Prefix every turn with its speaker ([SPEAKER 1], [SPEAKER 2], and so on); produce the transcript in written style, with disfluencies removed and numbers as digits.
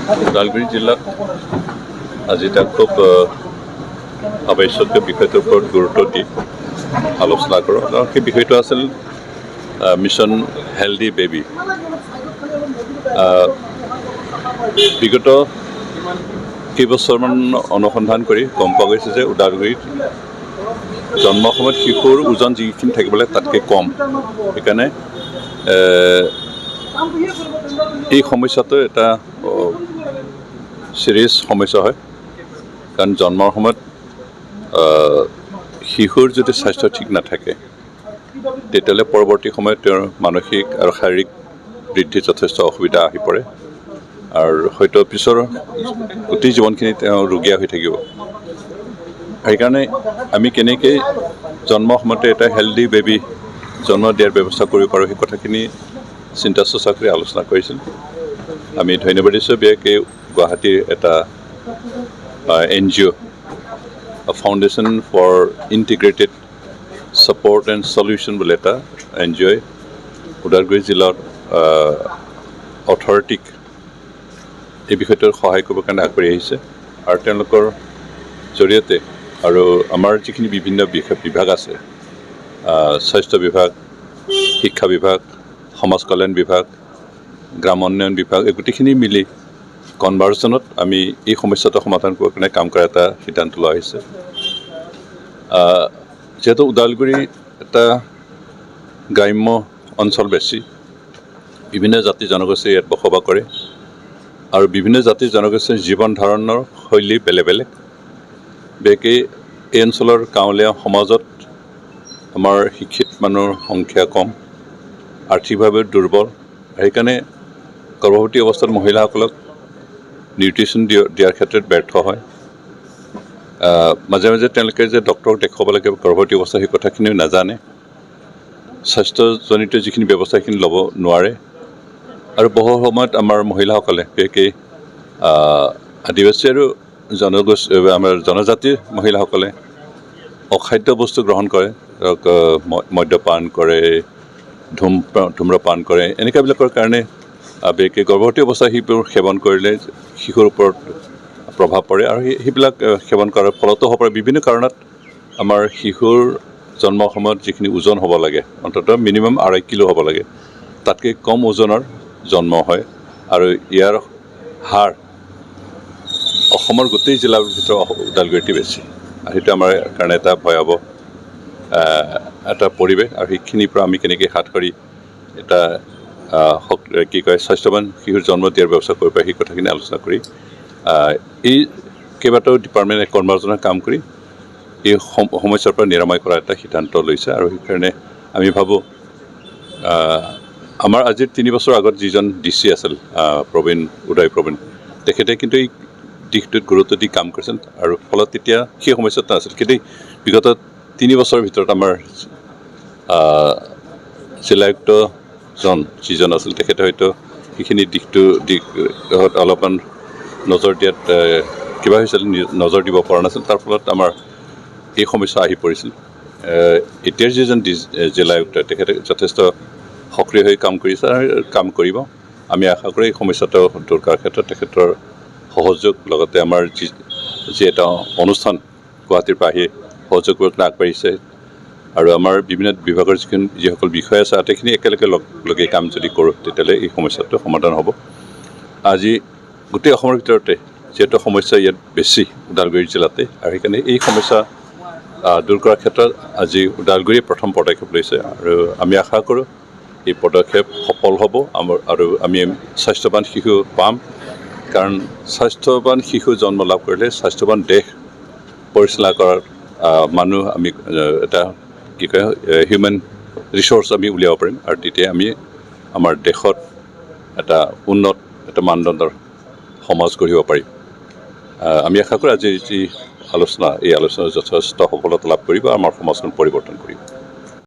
[SPEAKER 1] ওদালগুৰি জিলাত আজি এটা খুব আৱশ্যকীয় বিষয়টোৰ ওপৰত গুৰুত্ব দি আলোচনা কৰোঁ আৰু সেই বিষয়টো আছিল মিছন হেল্ডি বেবী। বিগত কেইবছৰমান অনুসন্ধান কৰি গম পোৱা গৈছে যে ওদালগুৰিত জন্মৰ সময়ত শিশুৰ ওজন যিখিনি থাকিব লাগে তাতকৈ কম। সেইকাৰণে এই সমস্যাটো এটা চিৰিয়াছ সমস্যা হয়, কাৰণ জন্মৰ সময়ত শিশুৰ যদি স্বাস্থ্য ঠিক নাথাকে তেতিয়াহ'লে পৰৱৰ্তী সময়ত তেওঁৰ মানসিক আৰু শাৰীৰিক বৃদ্ধিত যথেষ্ট অসুবিধা আহি পৰে আৰু হয়তো পিছৰ গোটেই জীৱনখিনি তেওঁ ৰোগীয়া হৈ থাকিব। সেইকাৰণে আমি কেনেকৈ জন্মৰ সময়তে এটা হেল্ডি বেবী জন্ম দিয়াৰ ব্যৱস্থা কৰিব পাৰোঁ সেই কথাখিনি চিন্তা চৰ্চা কৰি আলোচনা কৰিছিল। আমি ধন্যবাদ দিছোঁ বিশেষকৈ গুৱাহাটীৰ এটা NGO foundation for integrated support and solution বুলি এটা NGOই ওদালগুৰি জিলাৰ অথৰিটিক এই বিষয়টোৰ সহায় কৰিবৰ কাৰণে আগবাঢ়ি আহিছে আৰু তেওঁলোকৰ জৰিয়তে আৰু আমাৰ যিখিনি বিভিন্ন বিভাগ আছে, স্বাস্থ্য বিভাগ, শিক্ষা বিভাগ, সমাজ কল্যাণ বিভাগ, গ্ৰাম উন্নয়ন বিভাগ, এই গোটেইখিনি মিলি কনভাৰ্জনত আমি এই সমস্যাটো সমাধান কৰাৰ কাৰণে কাম কৰা এটা সিদ্ধান্ত লোৱা হৈছে। যিহেতু ওদালগুৰি এটা গ্ৰাম্য অঞ্চল বেছি, বিভিন্ন জাতি জনগোষ্ঠী ইয়াত বসবাস কৰে আৰু বিভিন্ন জাতি জনগোষ্ঠীৰ জীৱন ধাৰণৰ শৈলী বেলেগ বেলেগ। বিশেষকৈ এই অঞ্চলৰ গাঁৱলীয়া সমাজত আমাৰ শিক্ষিত মানুহৰ সংখ্যা কম, আৰ্থিকভাৱে দুৰ্বল। সেইকাৰণে গৰ্ভৱতী অৱস্থাত মহিলাসকলক নিউট্ৰিশ্যন দিয়াৰ ক্ষেত্ৰত ব্যৰ্থ হয়। মাজে মাজে তেওঁলোকে যে ডক্টৰক দেখুৱাব লাগে গৰ্ভৱতী অৱস্থা সেই কথাখিনিও নাজানে। স্বাস্থ্যজনিত যিখিনি ব্যৱস্থা সেইখিনি ল'ব নোৱাৰে আৰু বহু সময়ত আমাৰ মহিলাসকলে বিশেষকৈ আদিবাসী আৰু আমাৰ জনজাতিৰ মহিলাসকলে অখাদ্য বস্তু গ্ৰহণ কৰে, ধৰক মদ্যপান কৰে, ধূম্ৰপান কৰে, এনেকুৱাবিলাকৰ কাৰণে বিশেষকৈ গৰ্ভৱতী অৱস্থা সেইবোৰ সেৱন কৰিলে শিশুৰ ওপৰত প্ৰভাৱ পৰে আৰু সেইবিলাক সেৱন কৰাৰ ফলতো হ'ব পাৰে। বিভিন্ন কাৰণত আমাৰ শিশুৰ জন্মৰ সময়ত যিখিনি ওজন হ'ব লাগে, অন্ততঃ মিনিমাম 2.5 কিলো হ'ব লাগে, তাতকৈ কম ওজনৰ জন্ম হয় আৰু ইয়াৰ হাৰ অসমৰ গোটেই জিলাৰ ভিতৰত ওদালগুৰিতে বেছি। আৰু সেইটো আমাৰ কাৰণে এটা ভয়াৱহ এটা পৰিৱেশ আৰু সেইখিনিৰ পৰা আমি কেনেকৈ হাত সাৰি এটা স্বাস্থ্যৱান শিশুৰ জন্ম দিয়াৰ ব্যৱস্থা কৰিব পাৰি সেই কথাখিনি আলোচনা কৰি এই কেইবাটাও ডিপাৰ্টমেণ্টে কনভাৰ্জনত কাম কৰি এই সমস্যাৰ পৰা নিৰাময় কৰাৰ এটা সিদ্ধান্ত লৈছে। আৰু সেইকাৰণে আমি ভাবোঁ আমাৰ আজিৰ 3 বছৰ আগত যিজন DC আছিল উদয় প্ৰবীণ, তেখেতে কিন্তু এই দিশটোত গুৰুত্ব দি কাম কৰিছিল আৰু ফলত তেতিয়া সেই সমস্যাটো নাছিল। কিন্তু বিগত 3 বছৰৰ ভিতৰত আমাৰ জিলায়ুক্তজন যিজন আছিল তেখেতে হয়তো সেইখিনি দিশত অলপমান নজৰ দিয়াত কিবা হৈছিল, নজৰ দিব পৰা নাছিল। তাৰ ফলত আমাৰ এই সমস্যা আহি পৰিছিল। এতিয়াৰ যিজন জিলায়ুক্ত তেখেতে যথেষ্ট সক্ৰিয় হৈ কাম কৰিছে আৰু কাম কৰিব। আমি আশা কৰোঁ এই সমস্যাটো দূৰ কৰাৰ ক্ষেত্ৰত তেখেতৰ সহযোগ, লগতে আমাৰ যি এটা অনুষ্ঠান গুৱাহাটীৰ পৰা আহি সহযোগ কৰিবলৈ আগবাঢ়িছে আৰু আমাৰ বিভিন্ন বিভাগৰ যিসকল বিষয় আছে আটাইখিনি একেলগে লগে কাম যদি কৰোঁ তেতিয়াহ'লে এই সমস্যাটো সমাধান হ'ব। আজি গোটেই অসমৰ ভিতৰতে যিহেতু সমস্যা ইয়াত বেছি ওদালগুৰি জিলাতে, আৰু সেইকাৰণে এই সমস্যা দূৰ কৰাৰ ক্ষেত্ৰত আজি ওদালগুৰিয়ে প্ৰথম পদক্ষেপ লৈছে আৰু আমি আশা কৰোঁ এই পদক্ষেপ সফল হ'ব আৰু আমি স্বাস্থ্যৱান শিশু পাম। কাৰণ স্বাস্থ্যৱান শিশু জন্ম লাভ কৰিলে স্বাস্থ্যৱান দেশ পৰিচালনা কৰাৰ মানুহ আমি এটা হিউমেন ৰিচোৰ্চ আমি উলিয়াব পাৰিম আৰু তেতিয়া আমি আমাৰ দেশত এটা উন্নত এটা মানদণ্ডৰ সমাজ গঢ়িব পাৰিম। আমি আশা কৰোঁ আজি যি আলোচনা, এই আলোচনা যথেষ্ট সফলতা লাভ কৰিব, আমাৰ সমাজখন পৰিৱৰ্তন কৰিব।